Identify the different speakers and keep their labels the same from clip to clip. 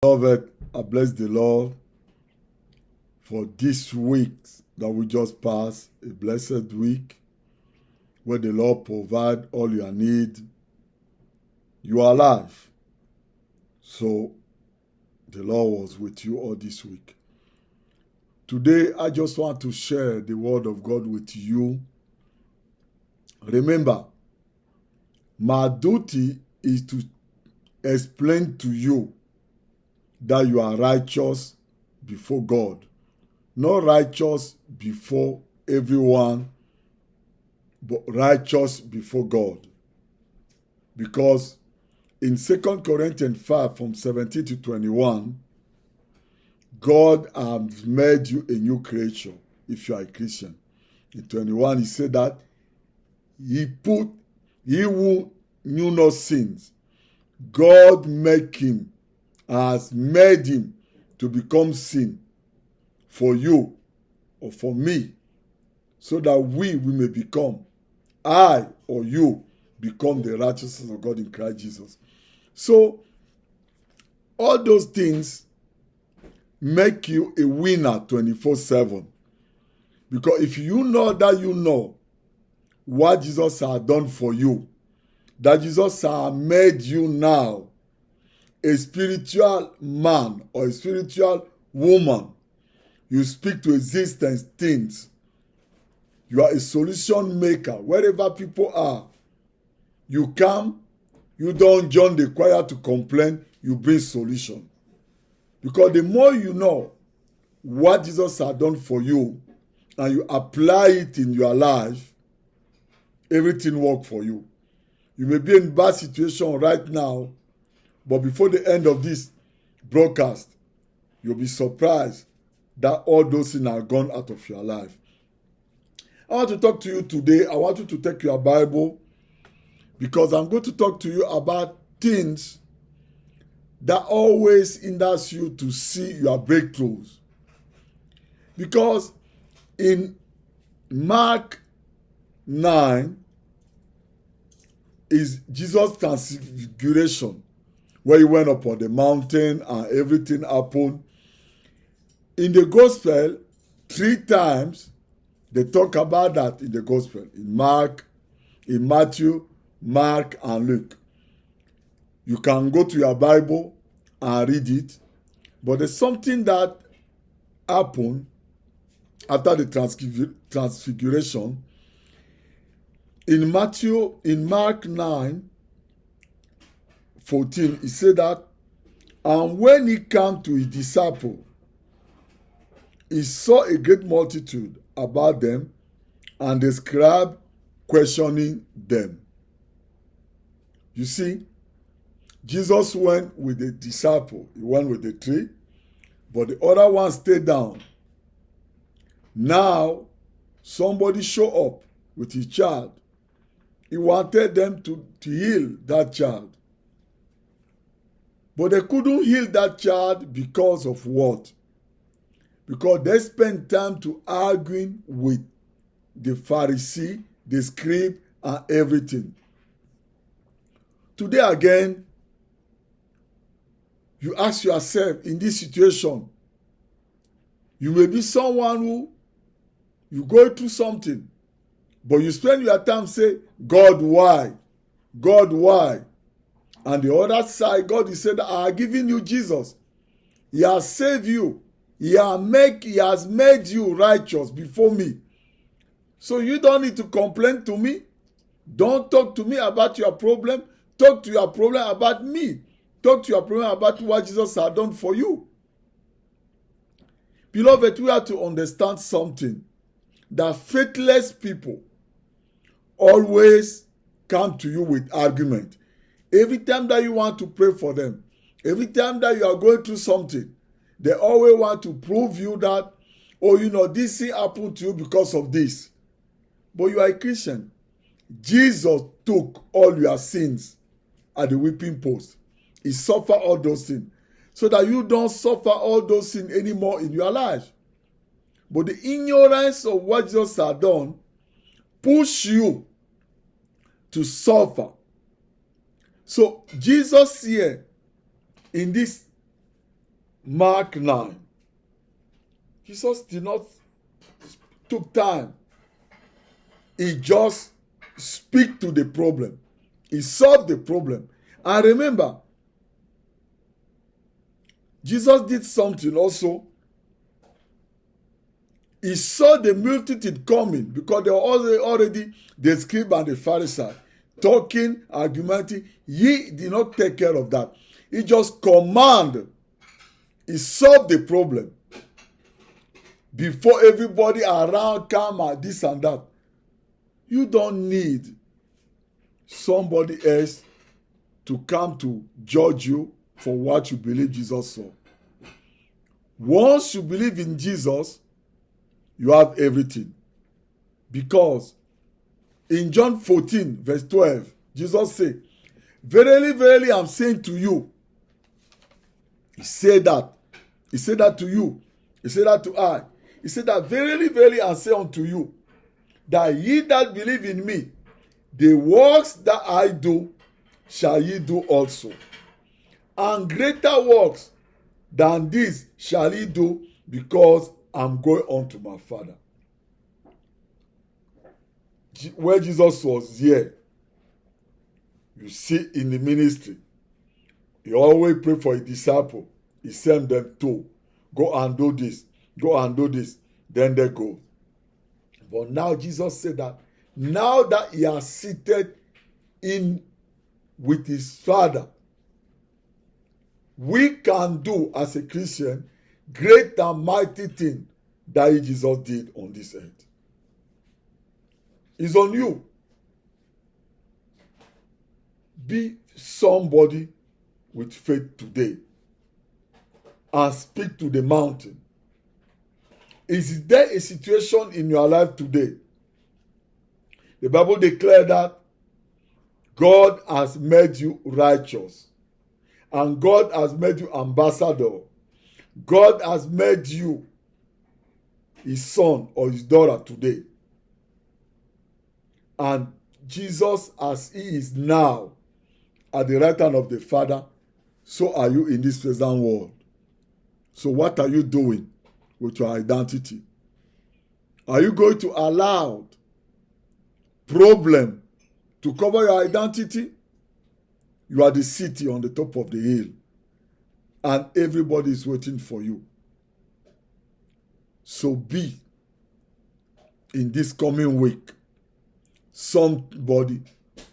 Speaker 1: Beloved, I bless the Lord for this week that we just passed, a blessed week where the Lord provide all your need. You are alive. So the Lord was with you all this week. Today, I just want to share the word of God with you. Remember, my duty is to explain to you that you are righteous before God. Not righteous before everyone, but righteous before God. Because in 2 Corinthians 5 from 17 to 21, God has made you a new creature if you are a Christian. In 21, he said that he who knew no sins, God has made him to become sin for you or for me, so that we may become, I or you, become the righteousness of God in Christ Jesus. So, all those things make you a winner 24/7. Because if you know that you know what Jesus has done for you, that Jesus has made you now a spiritual man or a spiritual woman, you speak to existence things. You are a solution maker. Wherever people are, you come, you don't join the choir to complain, you bring solution. Because the more you know what Jesus has done for you and you apply it in your life, everything works for you. You may be in a bad situation right now, but before the end of this broadcast, you'll be surprised that all those things are gone out of your life. I want to talk to you today. I want you to take your Bible, because I'm going to talk to you about things that always hinders you to see your breakthroughs. Because in Mark 9 is Jesus' transfiguration, where he went up on the mountain and everything happened. In the gospel, 3 times they talk about that in the gospel. In Matthew, Mark, and Luke. You can go to your Bible and read it. But there's something that happened after the transfiguration. In Mark 9:14, he said that, and when he came to his disciples, he saw a great multitude about them, and the scribe questioning them. You see, Jesus went with the disciple. He went with the 3, but the other one stayed down. Now, somebody showed up with his child. He wanted them to heal that child. But they couldn't heal that child because of what? Because they spent time to arguing with the Pharisee, the scribe, and everything. Today again, you ask yourself, in this situation, you may be someone who you go through something, but you spend your time say, God, why? God, why? And the other side, God is saying, I have given you Jesus. He has saved you. He has made you righteous before me. So you don't need to complain to me. Don't talk to me about your problem. Talk to your problem about me. Talk to your problem about what Jesus has done for you. Beloved, we have to understand something. That faithless people always come to you with argument. Every time that you want to pray for them, every time that you are going through something, they always want to prove you that, this thing happened to you because of this. But you are a Christian. Jesus took all your sins at the whipping post. He suffered all those things, so that you don't suffer all those things anymore in your life. But the ignorance of what Jesus had done push you to suffer. So Jesus here in this Mark 9. Jesus did not took time. He just speak to the problem. He solved the problem. And remember, Jesus did something also. He saw the multitude coming because they were already the scribe and the Pharisee talking, argumenting. He did not take care of that. He just commanded. He solved the problem before everybody around come at this and that. You don't need somebody else to come to judge you for what you believe Jesus saw. Once you believe in Jesus, you have everything. Because in John 14, verse 12, Jesus said, "Verily, verily, I'm saying to you." He said that. He said that to you. He said that to I. He said that, "Verily, verily, I say unto you, that ye that believe in me, the works that I do, shall ye do also. And greater works than this shall ye do, because I'm going unto my Father." Where Jesus was here, you see in the ministry, he always prayed for his disciples. He sent them to go and do this, go and do this. Then they go. But now Jesus said that now that he has seated in with his Father, we can do as a Christian great and mighty thing that Jesus did on this earth. It's on you. Be somebody with faith today and speak to the mountain. Is there a situation in your life today? The Bible declares that God has made you righteous, and God has made you ambassador. God has made you his son or his daughter today. And Jesus, as he is now at the right hand of the Father, so are you in this present world. So what are you doing with your identity? Are you going to allow problem to cover your identity? You are the city on the top of the hill, and everybody is waiting for you. So be in this coming week somebody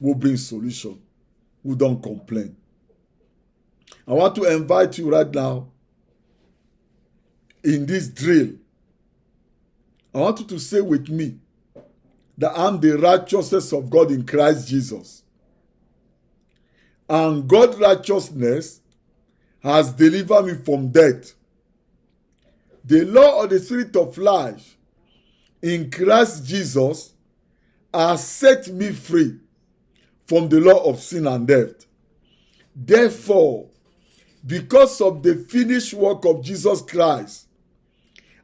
Speaker 1: who brings solution, who don't complain. I want to invite you right now in this drill. I want you to say with me that I'm the righteousness of God in Christ Jesus. And God's righteousness has delivered me from death. The law of the Spirit of life in Christ Jesus has set me free from the law of sin and death. Therefore, because of the finished work of Jesus Christ,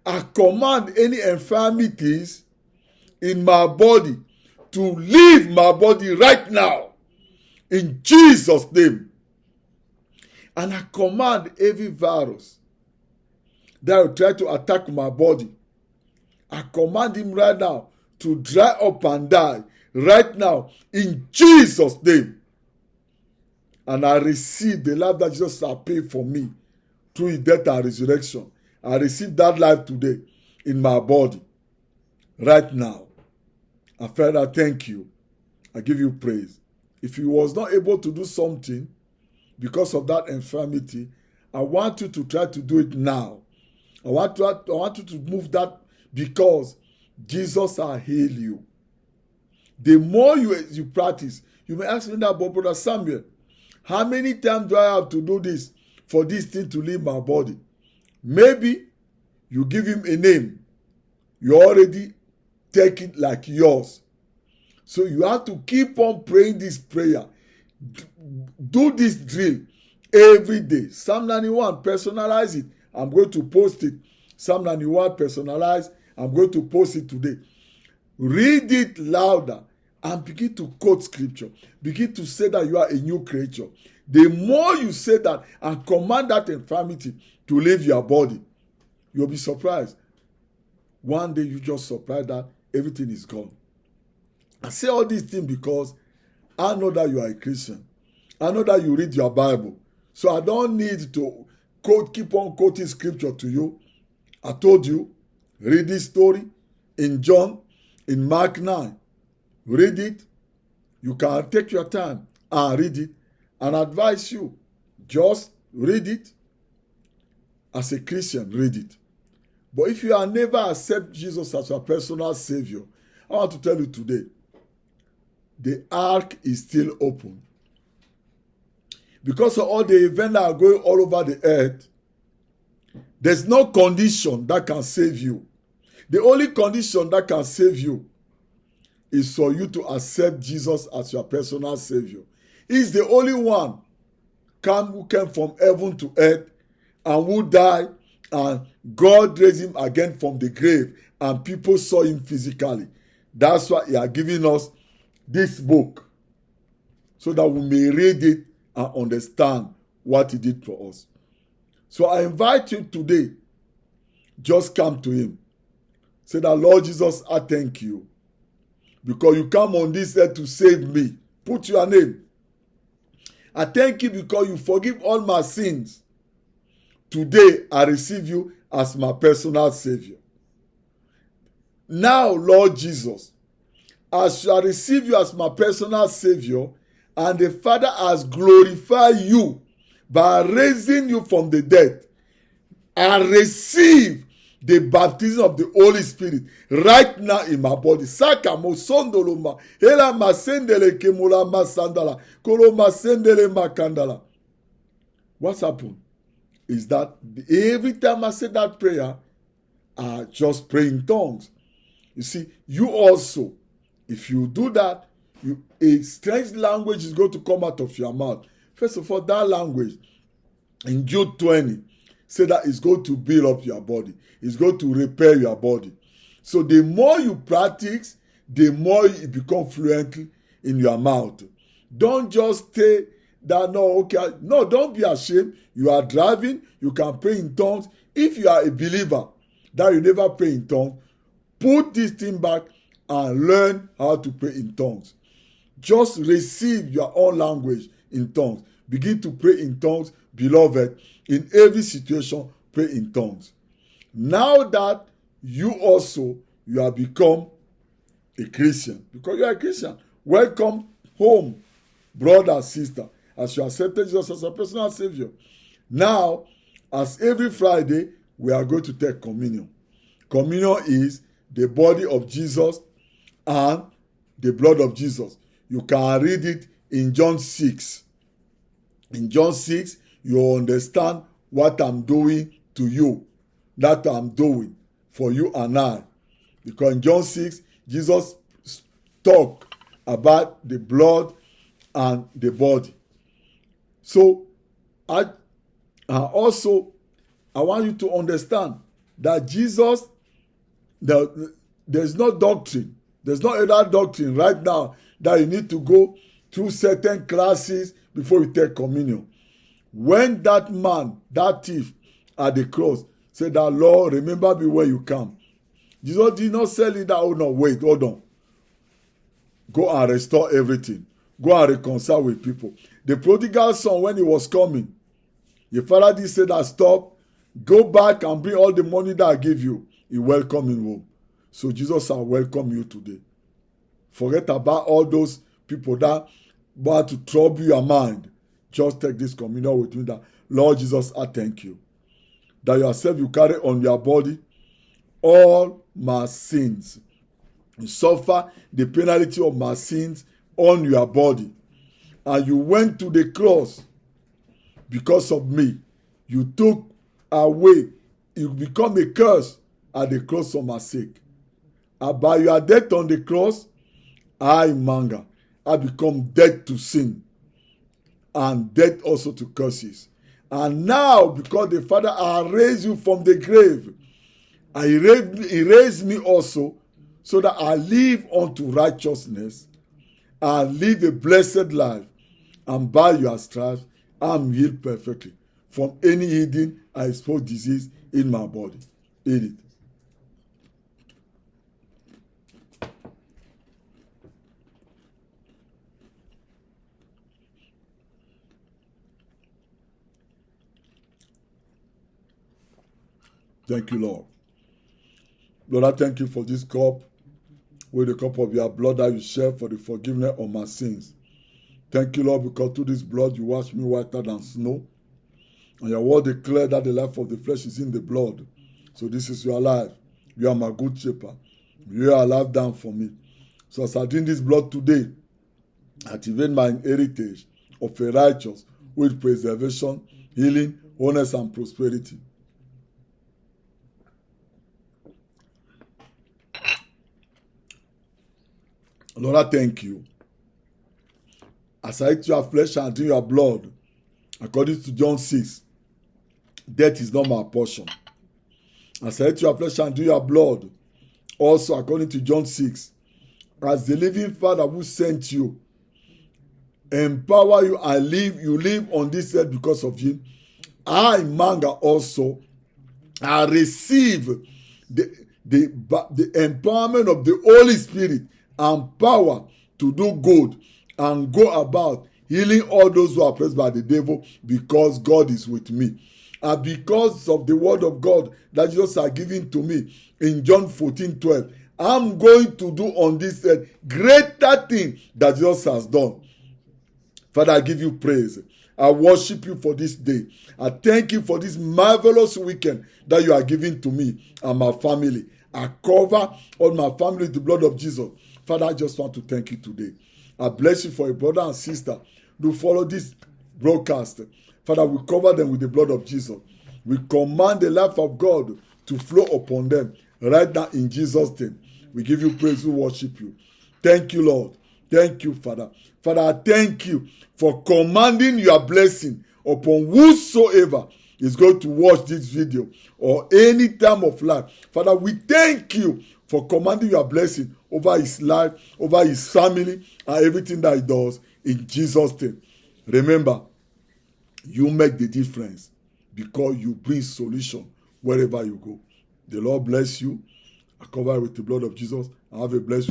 Speaker 1: I command any infirmities in my body to leave my body right now in Jesus' name. And I command every virus that will try to attack my body, I command him right now to dry up and die right now in Jesus' name. And I receive the life that Jesus has paid for me through his death and resurrection. I receive that life today in my body right now. And Father, thank you. I give you praise. If you was not able to do something because of that infirmity, I want you to try to do it now. I want you to move that, because Jesus will heal you. The more you practice, you may ask me that, but Brother Samuel, how many times do I have to do this for this thing to leave my body? Maybe you give him a name. You already take it like yours. So you have to keep on praying this prayer. Do this drill every day. Psalm 91, personalize it. I'm going to post it. Psalm 91, personalized. I'm going to post it today. Read it louder and begin to quote scripture. Begin to say that you are a new creature. The more you say that and command that infirmity to leave your body, you'll be surprised. One day you just surprised that everything is gone. I say all these things because I know that you are a Christian. I know that you read your Bible. So I don't need to keep on quoting scripture to you. I told you, read this story in John, in Mark 9. Read it. You can take your time and read it and advise you. Just read it. As a Christian, read it. But if you are never accept Jesus as your personal Savior, I want to tell you today, the ark is still open. Because of all the events that are going all over the earth, there's no condition that can save you. The only condition that can save you is for you to accept Jesus as your personal Savior. He's the only one who came from heaven to earth and who died, and God raised him again from the grave, and people saw him physically. That's why he has given us this book, so that we may read it and understand what he did for us. So I invite you today, just come to him. Say that, Lord Jesus, I thank you because you come on this earth to save me. Put your name. I thank you because you forgive all my sins. Today, I receive you as my personal Savior. Now, Lord Jesus, as I receive you as my personal Savior, and the Father has glorified you by raising you from the dead, I receive the baptism of the Holy Spirit right now in my body. Saka mo sondoloma, ela masendele kemola masandala, kolo masendele makandala. What's happened is that every time I say that prayer, I just pray in tongues. You see, you also, if you do that, a strange language is going to come out of your mouth. First of all, that language in Jude 20 say that it's going to build up your body. It's going to repair your body. So the more you practice, the more you become fluent in your mouth. Don't just say that, no, don't be ashamed. You are driving, you can pray in tongues. If you are a believer that you never pray in tongues, put this thing back and learn how to pray in tongues. Just receive your own language in tongues. Begin to pray in tongues, beloved. In every situation, pray in tongues. Now that you have become a Christian, because you are a Christian, welcome home, brother, sister, as you accepted Jesus as a personal Savior. Now, as every Friday, we are going to take communion. Communion is the body of Jesus and the blood of Jesus. You can read it in John 6. In John 6, you understand what I'm doing to you, that I'm doing for you and I. Because in John 6, Jesus talked about the blood and the body. So, I want you to understand that Jesus, there's no doctrine. There's no other doctrine right now that you need to go through certain classes before you take communion. When that man, that thief at the cross said that, Lord, remember me when you come. Jesus did not say that, oh no, wait, hold on. Go and restore everything. Go and reconcile with people. The prodigal son, when he was coming, the father did say that, stop, go back and bring all the money that I gave you. He welcomed him home. So Jesus will welcome you today. Forget about all those people that want to trouble your mind. Just take this communion with me that, Lord Jesus, I thank you that yourself you carry on your body all my sins. You suffer the penalty of my sins on your body. And you went to the cross because of me. You took away, you become a curse at the cross for my sake. And by your death on the cross, I become dead to sin and dead also to curses. And now, because the Father has raised you from the grave, He raised me also so that I live unto righteousness and live a blessed life. And by your stripes, I'm healed perfectly from any hidden or exposed disease in my body. Eat it. Thank you, Lord. Lord, I thank you for this cup, with the cup of your blood that you shed for the forgiveness of my sins. Thank you, Lord, because through this blood you wash me whiter than snow. And your word declared that the life of the flesh is in the blood. So this is your life. You are my good shepherd. You are alive down for me. So as I drink this blood today, activate my heritage of a righteous with preservation, healing, wholeness, and prosperity. Lord, I thank you. As I eat your flesh and drink your blood, according to John 6, death is not my portion. As I eat your flesh and drink your blood, also according to John 6, as the living Father who sent you, empower you and you live on this earth because of him. I, Manga, also, I receive the empowerment of the Holy Spirit and power to do good and go about healing all those who are oppressed by the devil, because God is with me. And because of the word of God that Jesus has given to me in John 14:12, I'm going to do on this earth greater thing that Jesus has done. Father, I give you praise. I worship you for this day. I thank you for this marvelous weekend that you are giving to me and my family. I cover all my family with the blood of Jesus. Father, I just want to thank you today. I bless you for a brother and sister who follow this broadcast. Father, we cover them with the blood of Jesus. We command the life of God to flow upon them right now in Jesus' name. We give you praise, we worship you. Thank you, Lord. Thank you, Father. Father, I thank you for commanding your blessing upon whosoever is going to watch this video or any time of life. Father, we thank you for commanding your blessing over his life, over his family, and everything that he does in Jesus' name. Remember, you make the difference because you bring solution wherever you go. The Lord bless you. I cover with the blood of Jesus. I have a blessed